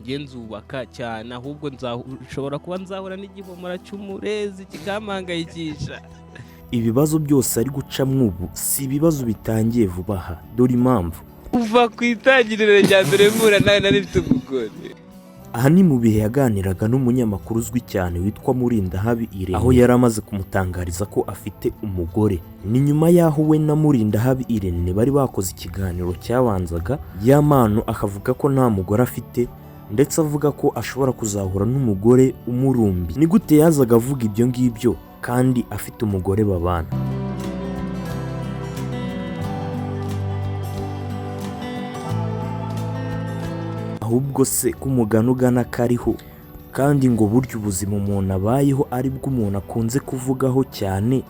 nzubaka cyane ahubwo nshobora kuba nzahura n'igihomora cy'umurezi kikampangayikisha. Ibibazo byose ari gucamwo ubu si ibibazo bitangiye vuba aha, dore impamvu uva ku itangiriro rya dore mpura nawe nari mfite umugore. Aha ni mu bihe yaganiraga n'umunyamakuru uzwi cyane witwa Murindahabi Irene, aho yari amaze kumutangariza ko afite umugore. Ni nyuma y'aho we na Murindahabi Irene bari bakoze ikiganiro cyabanzaga, yampano akavuga ko nta mugore afite ndetse avuga ko ashobora kuzahura n'umugore umurumbi. Ni gute yazaga avuga ibyo ngibyo kandi afite umugore babana? Ahubwo se ko umugani ugana kariho kandi ngo burya ubuzima umuntu abayeho ari bwo umuntu akunze kuvugaho cyane,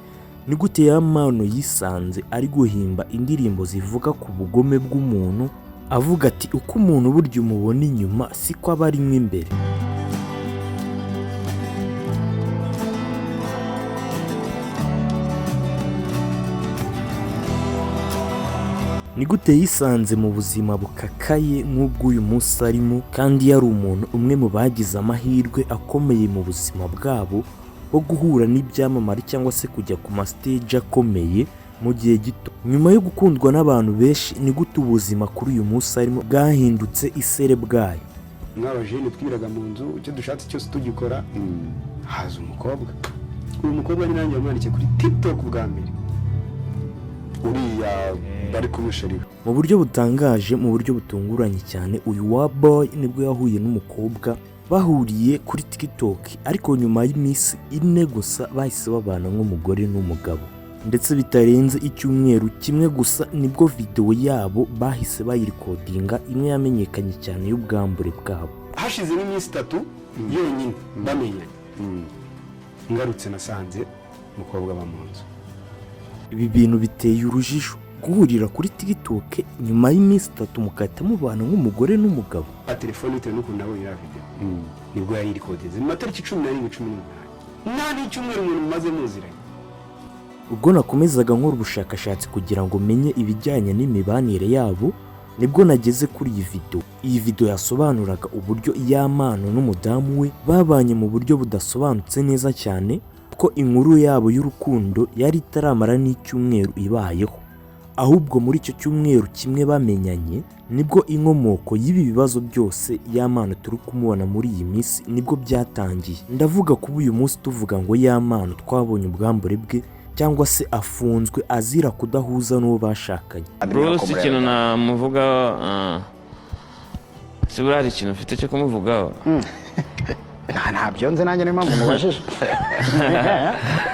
ni gute yampano yisanze ari guhimba indirimbo zivuga ku bugome bw'umuntu, avuga ati uko umuntu burya umubona inyuma siko aba arimo imbere. Ni gute yisanze mu buzima bukakaye nk'ubw'uyu munsi arimo, kandi yari umuntu umwe mu bagize amahirwe akomeye mu buzima bwabo wo guhura n'ibyamamare cyangwa se kujya ku mastage akomeye mu gihe gito. Nyuma yo gukundwa n'abantu benshi, ni gute ubuzima kuri uyu munsi arimo bwahindutse isere bwayo? Mw'abajene twiraga mu nzu, icyo dushatse cyose tugikora, haza umukobwa. Uyu mukobwa ni nanjye wamwandikiye kuri TikTok bwa mbere. Uriya bari kumushariwe mu buryo butangaje, mu buryo butunguranye cyane. Uyu wa boy nibwo yahuye n'umukobwa, bahuriye kuri TikTok, ariko nyuma y'iminsi 4 gusa bahise babana nk'umugore n'umugabo, ndetse bitarenze icyumweru kimwe gusa nibwo video yabo bahise bayirikodinga, imwe yamenyekanye cyane y'ubwambure bwabo. Hashize n'iminsi 3 yonyine bamenyanye. Ngarutse nasanze umukobwa bamunzu. Ibi bintu biteye urujijo, guhurira kuri TikTok nyuma y'iminsi 3 mukahita mubana nk'umugore n'umugabo. Telefone ite n'ukuntu nabo iriya video nibwo yayirikodeze mu matariki 17 nta n'icyumweru umuntu mumaze muziranye. Ubwo nakomezaga nkora ubushakashatsi kugira ngo menye ibijyanye n'imibanire yabo, nibwo nageze kuri iyi video. Iyi video yasobanuraga uburyo yampano n'umudamu we babanye mu buryo budasobanutse neza cyane, ko inkuru yabo y'urukundo yari itaramara n'icyumweru ibayeho, ahubwo muri icyo cyumweru kimwe bamenyanye nibwo inkomoko y'ibi bibazo byose yampano turi kumubona muri iyi minsi nibwo byatangiye. Ndavuga kuba uyu munsi tuvuga ngo yampano twabonye ubwambure bwe cyangwa se afunzwe azira kudahuza n'uwo bashakanye. Bros, ikintu namuvuga sibura hari ikintu ufite cyo kumuvugaho? Ntabyo nzi nanjye niyo mpamvu mubajije.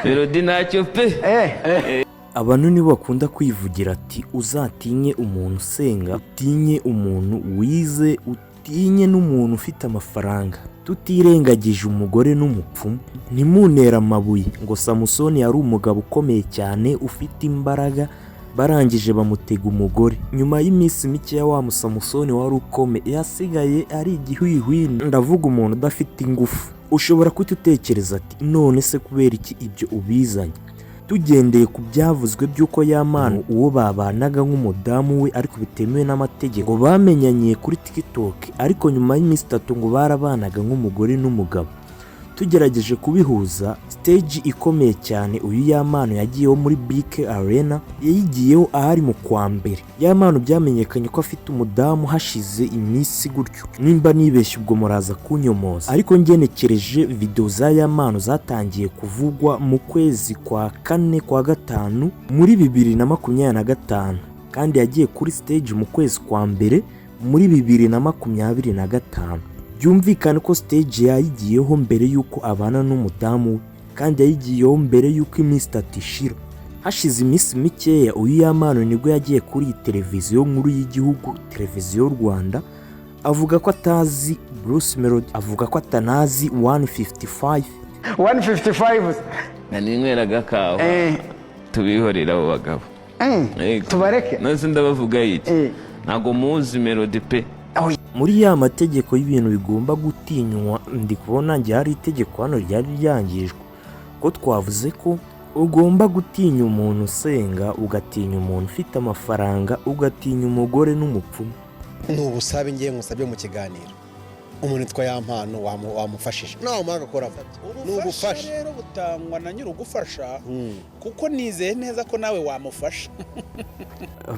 Melody ntacyo pe. Abantu nibo bakunda kwivugira ati uzatinye umuntu usenga, utinye umuntu wize, utinye n'umuntu ufite amafaranga, tutirengagije umugore n'umupfumu. Ntimunera amabuye ngo Samusoni yari umugabo ukomeye cyane ufite imbaraga, barangije bamutega umugore. Nyuma y'iminsi mike ya wa Samusoni wari ukomeye yasigaye ari igihwihwini, ndavuga umuntu udafite ingufu. Ushobora kututekereza ati none se kubera iki ibyo ubizanye? Tugendeye ku byavuzwe by'uko yampano uwo babanaga nk'umudamu we ariko bitemewe n'amategeko, bamenyanye kuri TikTok, ariko nyuma y'iminsi 3 ngo barabanaga nk'umugore n'umugabo. Tugerageje kubihuza, stage ikomeye cyane uyu yampano yagiyeho muri BK Arena yayigiyeho ahari mu kwa mbere. Yampano byamenyekanye ko afite umudamu hashize iminsi gutyo, nimba nibeshye ubwo muraza kunyomoza, ariko ngenekereje video za yampano zatangiye kuvugwa mu kwezi kwa 4 kwa 5 muri 2025, kandi yagiye kuri stage mu kwezi kwa mbere muri 2025. Byumvikane ko stage yayigiyeho mbere yuko abana n'umudamu we, kandi yayigiyeho mbere yuko iminsi 3 ishira. Hashize iminsi mikeya uyu yampano nibwo yagiye kuri iyi televiziyo nkuru y'igihugu, televiziyo y'u Rwanda, avuga ko atazi Bruce Melody, avuga ko atanazi 155. Naninyweraga kawa. Tubihorera abo bagabo. Tubareke. Nose ndabavuga iki? Ntago muzi Melody pe. Muri ya mategeko y'ibintu bigomba gutinywa, ndi kubona ngiye hari itegeko hano ryari ryangijwe ko twavuze ko ugomba gutinya umuntu usenga, ugatinya umuntu ufite amafaranga, ugatinya umugore n'umupfumu. N'ubusabe ngiye ngusabye mu kiganiro umuntu witwa yampano wamufashije nawe mwagakora ubufasha rero butangwa na nyir'ugufasha kuko nizeye neza ko nawe wamufasha.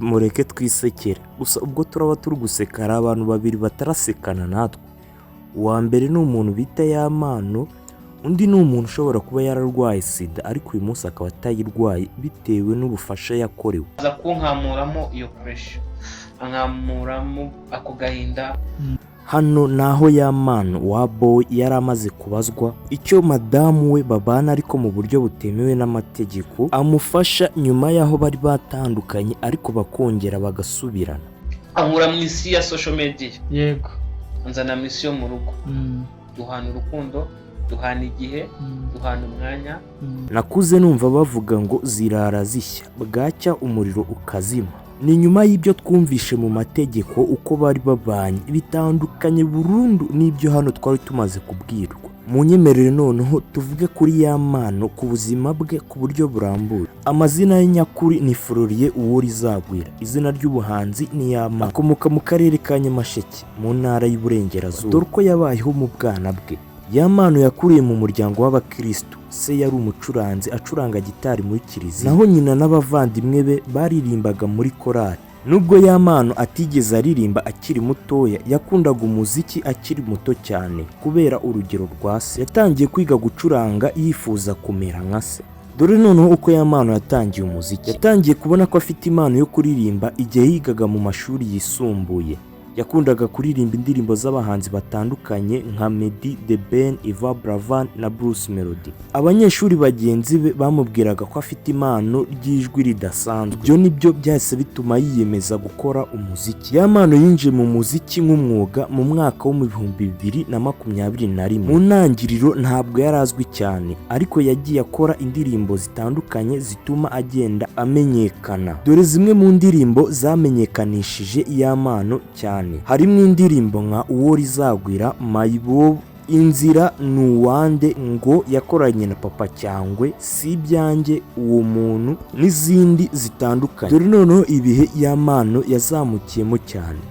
mureke twisekere gusa ubwo turaba turi guseka hari abantu babiri batarasekana natwe. uwa mbere ni umuntu bita yampano, undi ni umuntu ushobora kuba yararwaye sida ariko uyu munsi akaba atayirwaye bitewe n'ubufasha yakorewe. aza kunkamuramo iyo pressure, ankamuramo ako gahinda. hano naho yampano wa boy yari amaze kubazwa icyo madamu we babana ariko mu buryo butemewe n'amategeko amufasha nyuma y'aho bari batandukanye ariko bakongera bagasubirana. ankura mu isi ya social media, yego, nzana misiyo mu rugo, duhana urukundo, duhana igihe, duhana umwanya. nakuze numva bavuga ngo zirara zishya bwacya umuriro ukazima. ni nyuma y'ibyo twumvishe mu mategeko uko bari babanye bitandukanye burundu n'ibyo hano twari tumaze kubwirwa. mu nyemerere noneho tuvuge kuri yampano ku buzima bwe ku buryo burambuye. amazina ye nyakuri ni Floriye Uworizagwira, izina ry'ubuhanzi ni Yampano, akomoka mu karere ka Nyamasheke mu ntara y'Iburengerazuba. dore uko yabayeho mu bwana bwe. Yampano yakuriye mu muryango w'abakristo. se yari umucuranzi acuranga gitari muri kiliziya, naho nyina n'abavandimwe be baririmbaga muri korali. nubwo Yampano atigeze aririmba akiri mutoya, yakundaga umuziki akiri muto cyane kubera urugero rwa se. yatangiye kwiga gucuranga yifuza kumera nka se. dore noneho uko Yampano yatangiye umuziki. yatangiye kubona ko afite impano yo kuririmba igihe yigaga mu mashuri yisumbuye. yakundaga kuririmba indirimbo z'abahanzi batandukanye nka Meddy, The Ben, Iva Bravan na Bruce Melody. abanyeshuri bagenzi be bamubwiraga ko afite impano ry'ijwi ridasanzwe. ibyo nibyo byahise bituma yiyemeza gukora umuziki. Yampano yinjiye mu muziki nk'umwuga mu mwaka wo mu 2021. mu ntangiriro ntabwo yari azwi cyane ariko yagiye akora indirimbo zitandukanye zituma agenda amenyekana. dore zimwe mu ndirimbo zamenyekanishije Yampano cyane. harimo indirimbo nka Uworizagwira, Mayibobo, Inzira Nuwande, ngo yakoranye na Papa Cyangwe, Si ibyanjye, Uwo muntu n'izindi zitandukanye. dore noneho ibihe Yampano yazamukiyemo cyane.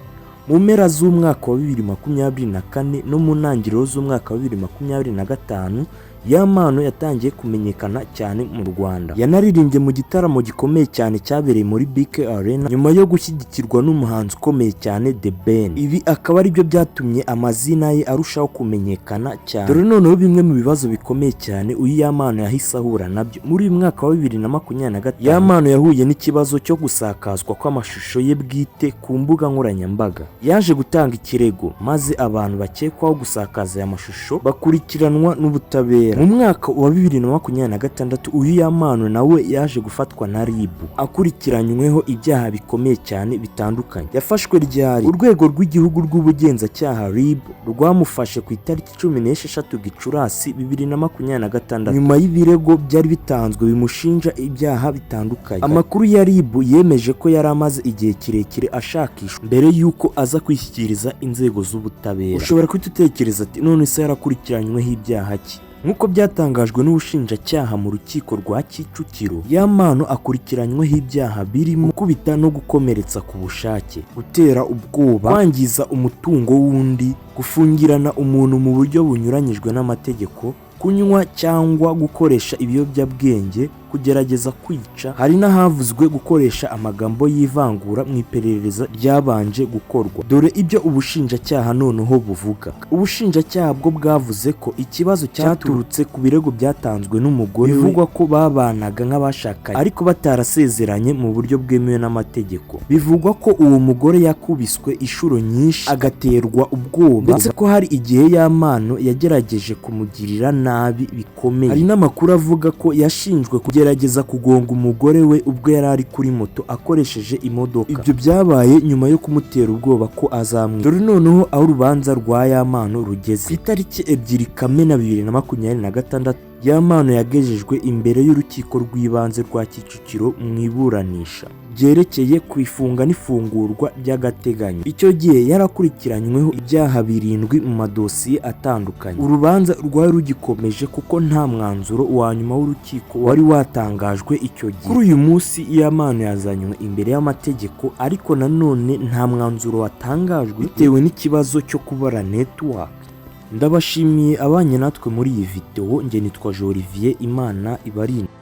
mu mpera z'umwaka wa 2024 no mu ntangiriro z'umwaka wa 2025 Yampano yatangiye kumenyekana cyane mu Rwanda. yanaririmbye mu gitaramo gikomeye cyane cyabereye muri BK Arena nyuma yo gushyigikirwa n'umuhanzi ukomeye cyane The Ben. ibi akaba ari byo byatumye amazina ye arushaho kumenyekana cyane. dore noneho bimwe mu bibazo bikomeye cyane uyu Yampano yahise ahura nabyo muri uyu mwaka wa 2025. Yampano yahuye n'ikibazo cyo gusakazwa kw'amashusho ye bwite ku mbuga nkoranyambaga. yaje gutanga ikirego maze abantu bakekwaho gusakaza aya mashusho bakurikiranwa n'ubutabera. mu mwaka wa 2026 uyu Yampano nawe yaje gufatwa na RIB akurikiranyweho ibyaha bikomeye cyane bitandukanye. yafashwe ryari. urwego rw'igihugu rw'ubugenzacyaha RIB rwamufashe ku itariki 16 Gicurasi 2026 nyuma y'ibirego byari bitanzwe bimushinja ibyaha bitandukanye. amakuru ya RIB yemeje ko yari amaze igihe kirekire ashakishwa mbere y'uko aza kwishyikiriza inzego z'ubutabera. ushobora kwita utekereza ati none se yarakurikiranyweho ibyaha ki? nk'uko byatangajwe n'ubushinjacyaha mu rukiko rwa Kicukiro, Yampano akurikiranyweho ibyaha birimo gukubita no gukomeretsa ku bushake, gutera ubwoba, kwangiza umutungo w'undi, gufungirana umuntu mu buryo bunyuranyijwe n'amategeko, kunywa cyangwa gukoresha ibiyobyabwenge, kugerageza kwica. hari n'ahavuzwe gukoresha amagambo y'ivangura mu iperereza ryabanje gukorwa. dore ibyo ubushinjacyaha noneho buvuga. ubushinjacyaha bwo bwavuze ko ikibazo cyaturutse ku birego byatanzwe n'umugore bivugwa ko babanaga nk'abashakanye ariko batarasezeranye mu buryo bwemewe n'amategeko. bivugwa ko uwo mugore yakubiswe inshuro nyinshi agaterwa ubwoba ndetse ko hari igihe Yampano yagerageje kumugirira nabi bikomeye. hari n'amakuru avuga ko yashinjwe kugerageza kugonga umugore we ubwo yari ari kuri moto akoresheje imodoka. ibyo byabaye nyuma yo kumutera ubwoba ko azamwica. dore noneho aho urubanza rwa Yampano rugeze. ku itariki 2 Kamena 2026 Yampano yagejejwe imbere y'urukiko rw'ibanze rwa Kicukiro mu iburanisha. byerekeye ku ifunga n'ifungurwa by'agateganyo. Icyo gihe yarakurikiranyweho ibyaha 7 mu madosiye atandukanye. Urubanza rwari rugikomeje kuko nta mwanzuro wa nyuma w'urukiko wari watangajwe icyo gihe. Kuri uyu munsi yampano yazanywe imbere y'amategeko, ariko nanone nta mwanzuro watangajwe bitewe n'ikibazo cyo kubara network. Ndabashimiye abanye natwe muri iyi video. Nge nitwa Olivier, Imana ibarinde.